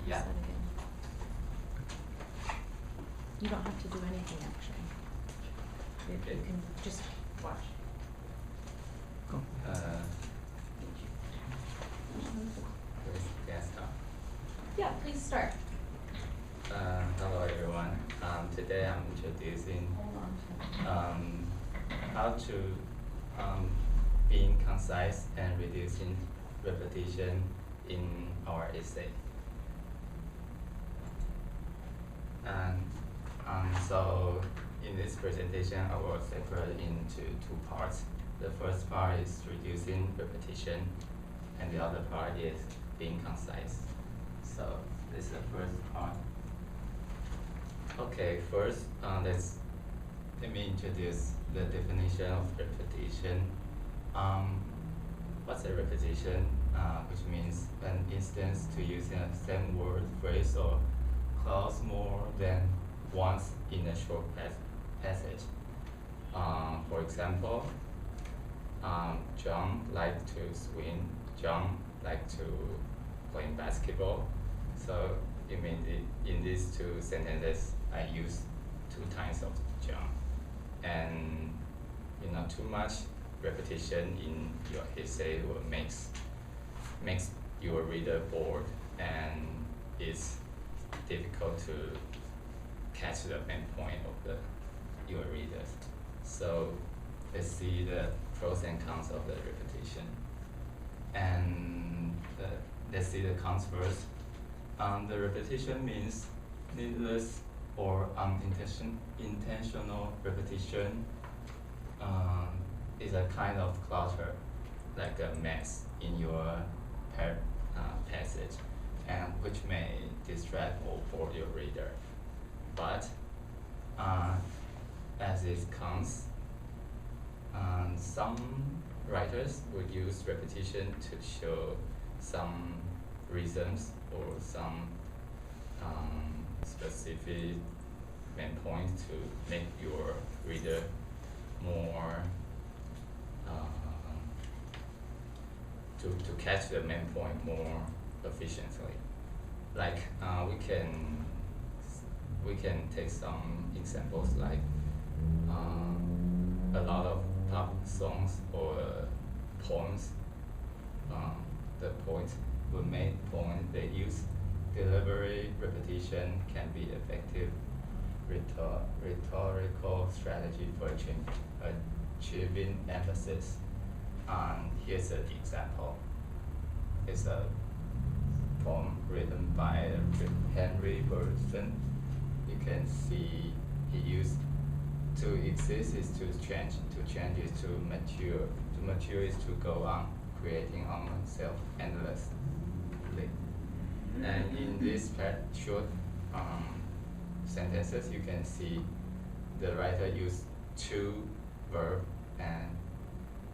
Yeah. that again. You don't have to do anything, actually. You can just watch. Can I start? Yeah, please start. Hello everyone. Today I'm introducing how to being concise and reducing repetition in our essay. And so in this presentation, I will separate into two parts. The first part is reducing repetition, and the other part is being concise. So this is the first part. Okay, first let me introduce the definition of repetition. What's a repetition? Which means an instance to using the same word, phrase, or clause more than once in a short passage. For example, John liked to swim. John liked to play basketball. So it means in these two sentences, I use 2 times of John, and too much repetition in your essay will makes your reader bored, and it's difficult to catch the main point of your readers. So let's see the pros and cons of the repetition. And let's see the cons first. The repetition means needless or intentional repetition is a kind of clutter, like a mess in your passage, and which may distract or bore your reader. But as it comes, some writers would use repetition to show some reasons or some specific main points to make your reader more to catch the main point more efficiently. Like we can take some examples like a lot of pop songs or poems. The poets who make poems, they use deliberate repetition can be effective rhetorical strategy for achieving emphasis. Here's an example. It's a poem written by Henry Bergson. You can see he used to exist is to change is to mature. To mature is to go on creating on oneself endlessly. And in this short sentences, you can see the writer used 2 verbs and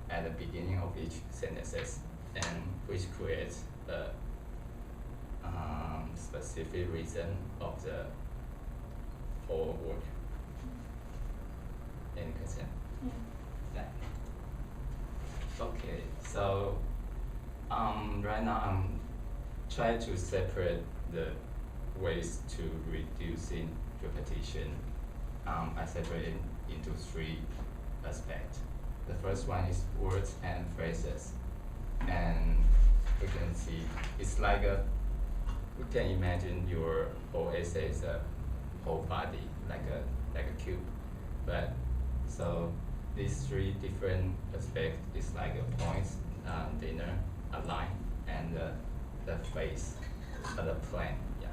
at the beginning of each sentences, and which creates a specific reason of the whole work. Any question? Yeah. Okay, so right now I'm trying to separate the ways to reducing repetition. I separate it into 3 aspects. The first one is words and phrases, and we can see it's like we can imagine your whole essay is a whole body, like a cube. But so these 3 different aspects is like a point, dinner, a line, and the face of the plane. Yeah.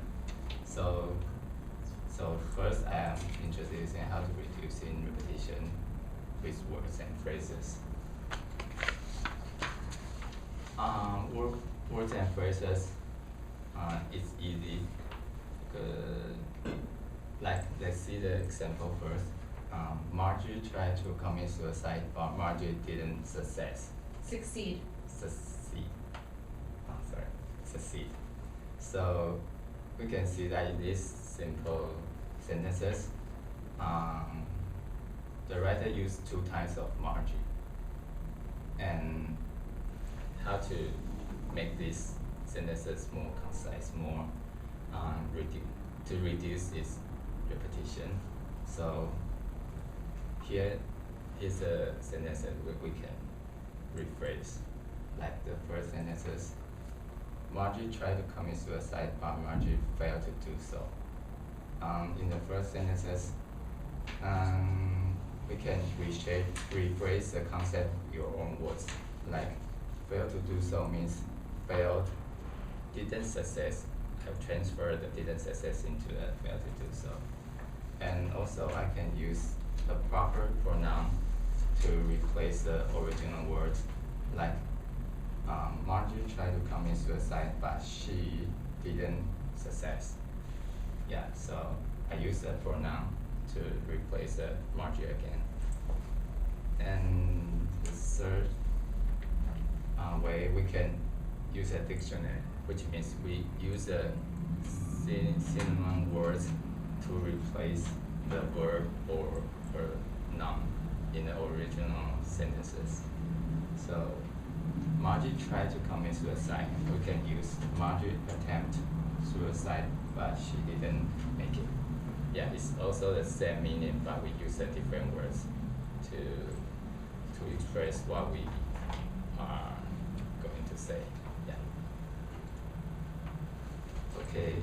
So first I am introducing how to reduce in repetition with words and phrases. Words and phrases, it's easy. Like let's see the example first. Margie tried to commit suicide, but Margie didn't Succeed. Succeed. So we can see that in these simple sentences, the writer used 2 times of Margie. And how to make these sentences more concise, more to reduce its repetition. So here is a sentence that we can rephrase, like the first sentences. Margie tried to commit suicide, but Margie failed to do so. In the first sentences, we can rephrase the concept in your own words. Like, failed to do so means failed, didn't success. I've transferred the didn't success into the failed to do so. And also I can use a proper pronoun to replace the original words. Like, Margie tried to commit suicide, but she didn't success. Yeah, so I use a pronoun to replace the Margie again. And the third way, we can use a dictionary, which means we use a synonym words to replace the verb or noun in the original sentences. So Margie tried to commit suicide. We can use Margie attempt suicide, but she didn't make it. Yeah, it's also the same meaning, but we use the different words to express what we are going to say. Yeah. Okay.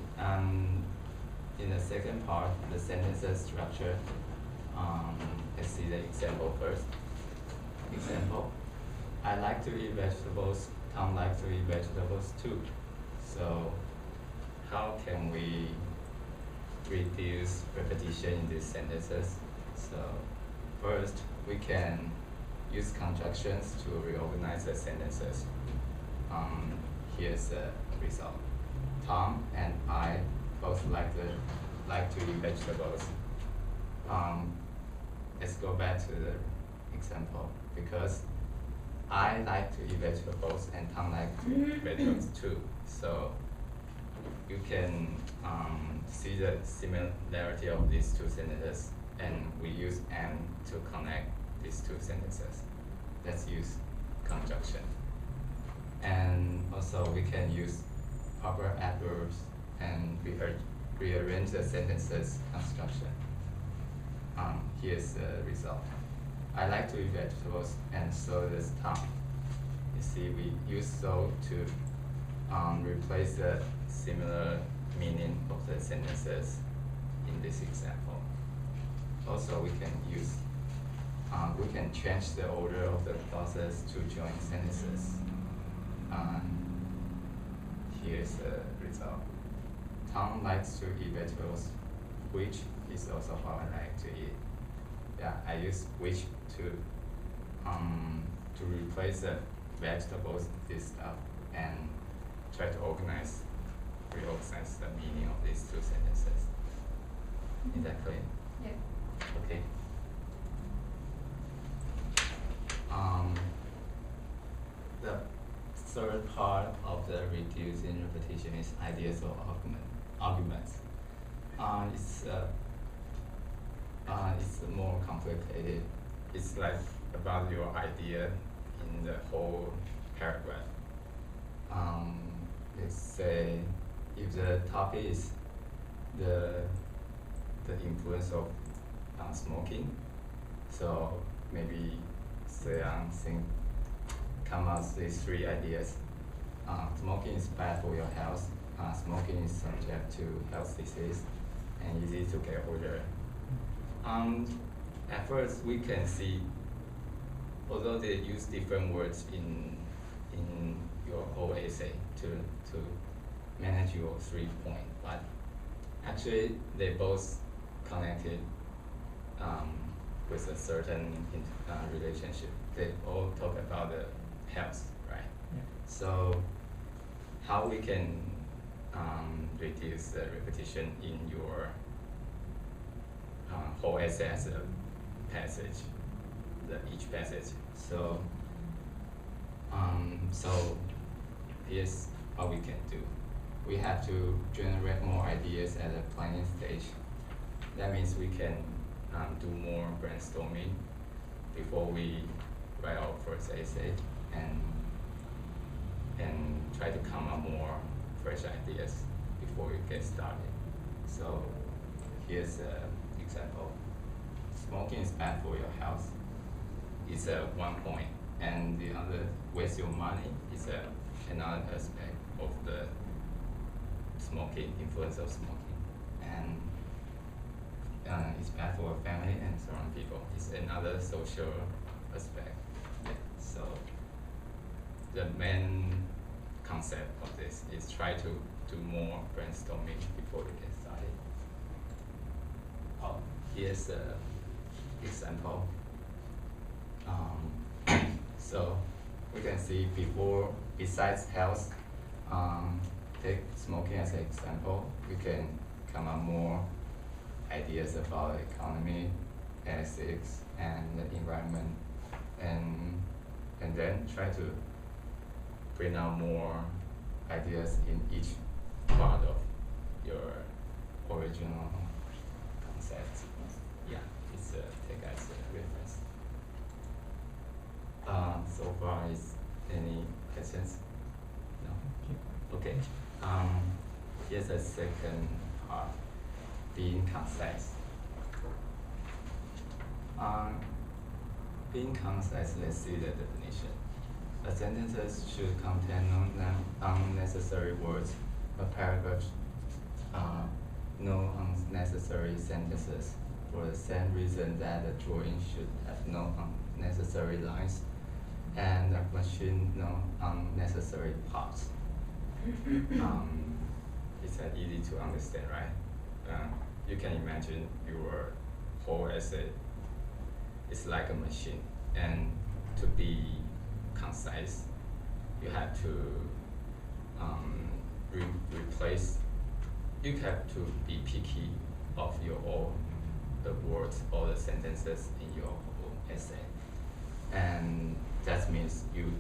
In the second part, the sentences structure. Let's see the example first. Example: I like to eat vegetables. Tom likes to eat vegetables too. So, how can we reduce repetition in these sentences? So, first, we can use conjunctions to reorganize the sentences. Here's the result. Tom and I both like to eat vegetables. Let's go back to the example. Because I like to eat vegetables and Tom likes to eat vegetables too. So you can see the similarity of these two sentences, and we use and to connect these two sentences. Let's use conjunction. And also we can use proper adverbs and rearrange the sentences construction. Here's the result. I like to eat vegetables, and so does Tom. You see, we use so to replace the similar meaning of the sentences in this example. Also, we can change the order of the clauses to join sentences. Here's the result. Tom likes to eat vegetables, which is also how I like to eat. Yeah, I use which to replace the vegetables, this stuff, and try to reorganize the meaning of these two sentences. Is that clear? Yeah. Okay. The third part of the reducing repetition is ideas or arguments. It's more complicated. It's like about your idea in the whole paragraph. Let's say if the topic is the influence of smoking, so maybe come up with these three ideas. Smoking is bad for your health. Smoking is subject to health disease and easy to get older. At first, we can see, although they use different words in your whole essay to manage your 3 points, but actually they both connected with a certain relationship. They all talk about the health, right? Yeah. So how we can reduce the repetition in your whole essay as a passage, each passage. So here's what we can do. We have to generate more ideas at the planning stage. That means we can do more brainstorming before we write our first essay and try to come up more fresh ideas before you get started. So here's an example. Smoking is bad for your health. It's one point, and the other, waste your money is another aspect of the smoking, influence of smoking. And it's bad for a family and surrounding people. It's another social aspect. Yeah. So the main concept of this is try to do more brainstorming before you get started. Oh, here's an example. So we can see before, besides health, take smoking as an example, we can come up more ideas about economy, ethics, and the environment, and then try to bring out more ideas in each part of your original concept. Yeah, it's take as a reference. So far, is any questions? No? Okay. Here's the second part, being concise. Being concise, let's see the definition. A sentence should contain no unnecessary words. A paragraph, no unnecessary sentences. For the same reason that the drawing should have no unnecessary lines, and the machine no unnecessary parts. It's easy to understand, right? You can imagine your whole essay is like a machine, and to be concise, you have to replace. You have to be picky of your all the words or the sentences in your whole essay, and that means you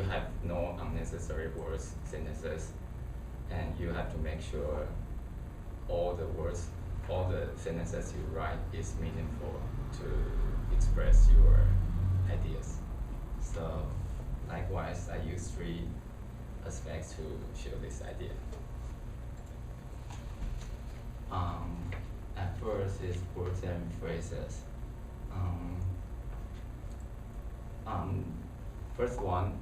have no unnecessary words, sentences, and you have to make sure all the words, all the sentences you write is meaningful to express your ideas. So likewise, I use 3 aspects to show this idea. At first is words and phrases. First one,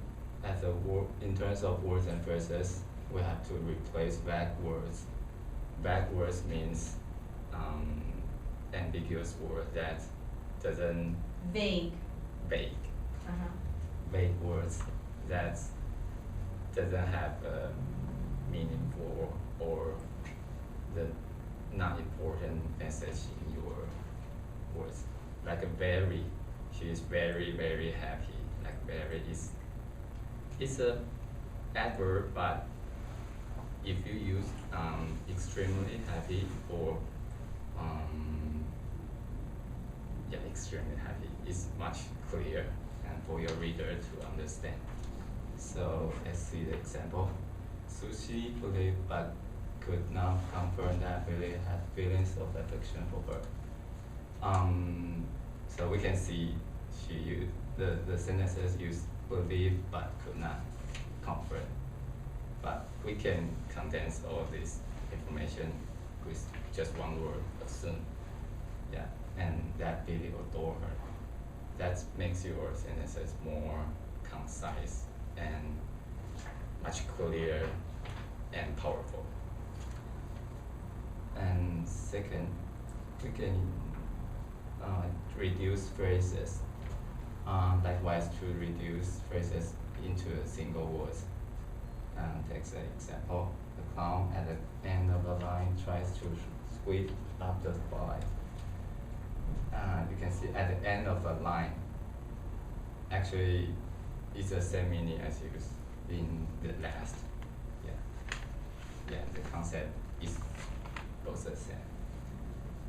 as a word, in terms of words and phrases, we have to replace vague words. Vague words means ambiguous word that doesn't Vague. Vague words that doesn't have a meaningful or the not important message in your words. Like a very, she is very, very happy. Like very is, it's a adverb, but if you use extremely happy or extremely happy, is much clearer and for your reader to understand. So let's see the example. Sushi believed but could not confirm that Billy had feelings of affection for her. So we can see she used the sentences used believe but could not confirm. But we can condense all this information with just one word, assume. Yeah, and that Billy adore her. That makes your sentences more concise and much clearer and powerful. And second, we can reduce phrases. Likewise, to reduce phrases into a single word. Take an example. The clown at the end of the line tries to sweep up the spotlight. You can see at the end of the line, actually, it's the same meaning as used in the last. Yeah, the concept is both the same.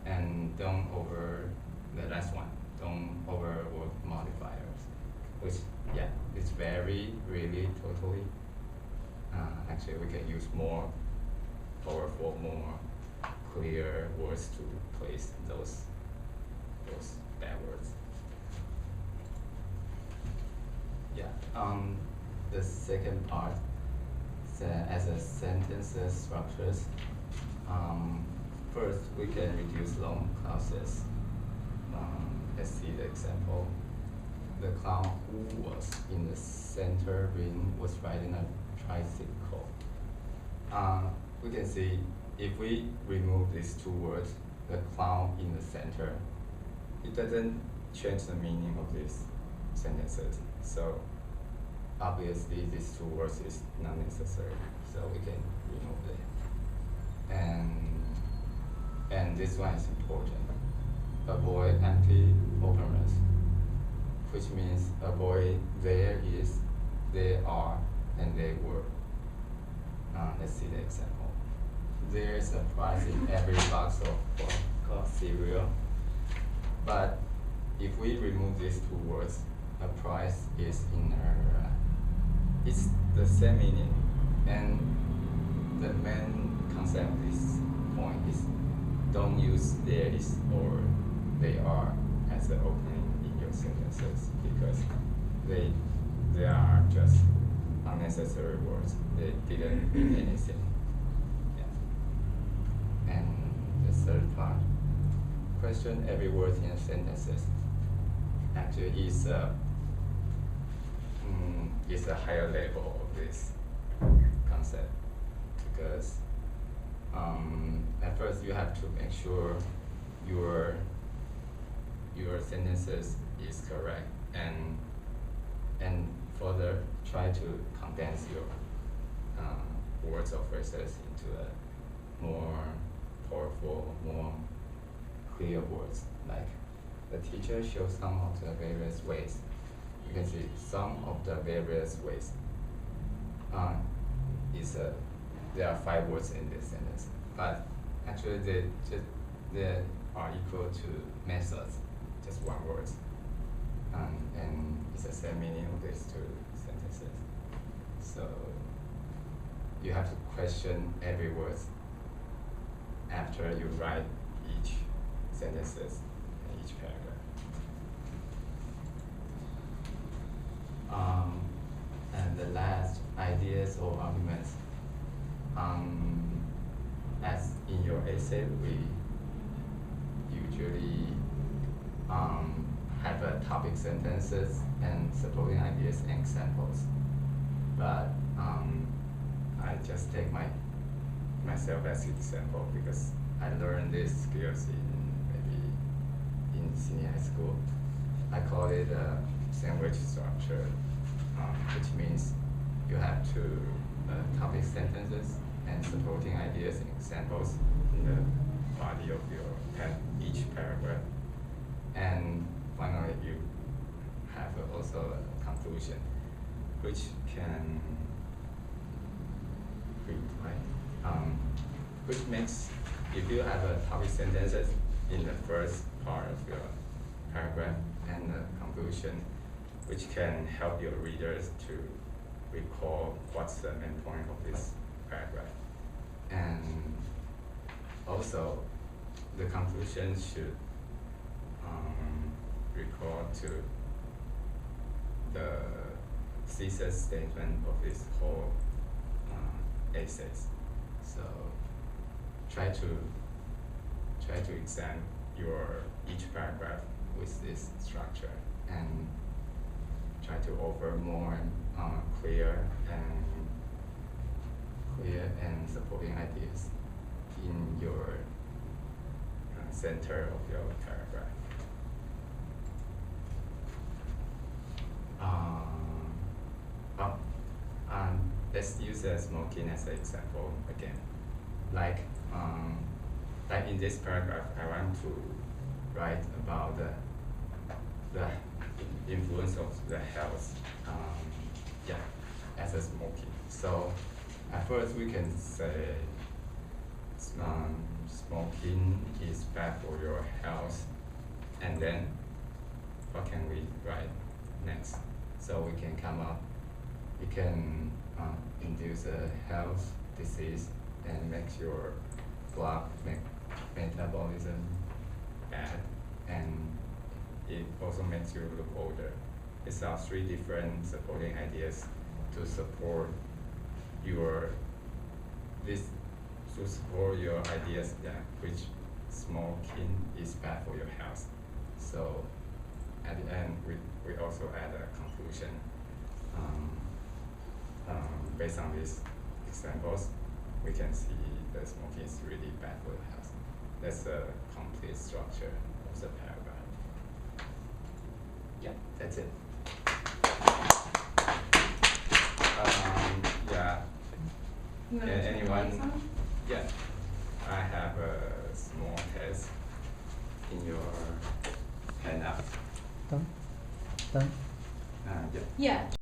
And don't over the last one. Don't overwork modifiers, which it's very, really, totally. Actually, we can use more powerful, more clear words to replace those bad words. Yeah. The second part, as a sentences structures, first we can reduce long clauses. Let's see the example. The clown who was in the center ring was riding a tricycle. We can see if we remove these two words, the clown in the center, it doesn't change the meaning of these sentences. So obviously these two words is not necessary, so we can remove it. And this one is important. Avoid empty openers, which means avoid there is, they are, and they were. Let's see the example. There is a price in every box of cereal, but if we remove these two words, a price is in it's the same meaning, and the main concept of this point is don't use there is or they are as the opening in your sentences, because they are just unnecessary words. They didn't mean anything. Yeah. And the third part, question every word in the sentences. Actually, is a higher level of this concept, because at first you have to make sure your sentences is correct, and further try to condense your words or phrases into a more powerful, more clear words. Like the teacher shows some of the various ways. You can see some of the various ways. There are 5 words in this sentence, but actually they are equal to methods, just one word, and it's the same meaning of these 2 sentences. So you have to question every word after you write each sentences and each paragraph. And the last, ideas or arguments. As in your essay, we usually have a topic sentences and supporting ideas and examples. But I just take myself as an example, because I learned these skills in senior high school. I call it a sandwich structure, which means you have two topic sentences and supporting ideas and examples in the body of each paragraph. And finally, you have also a conclusion, which can which makes, if you have a topic sentences in the first part of your paragraph and the conclusion, which can help your readers to recall what's the main point of this paragraph. And also, the conclusion should recall to the thesis statement of this whole essays. So try to examine each paragraph with this structure and try to offer more clear and supporting ideas in your center of your paragraph. Let's use smoking as an example again. Like in this paragraph, I want to write about the influence of the health, as a smoking. So at first we can say smoking is bad for your health, and then what can we write next? So we can induce a health disease and makes your blood metabolism bad, and it also makes you look older. It's our 3 different supporting ideas to support your this to support your ideas that which smoking is bad for your health. So at the end, we also add a conclusion. Based on these examples, we can see that smoking is really bad for your health. That's the complete structure of the paragraph. Yeah, that's it. Yeah. You wanna turn the Anyone? lights on? Yeah. I have a small test in your handout. Done. Done. Yeah. Yeah.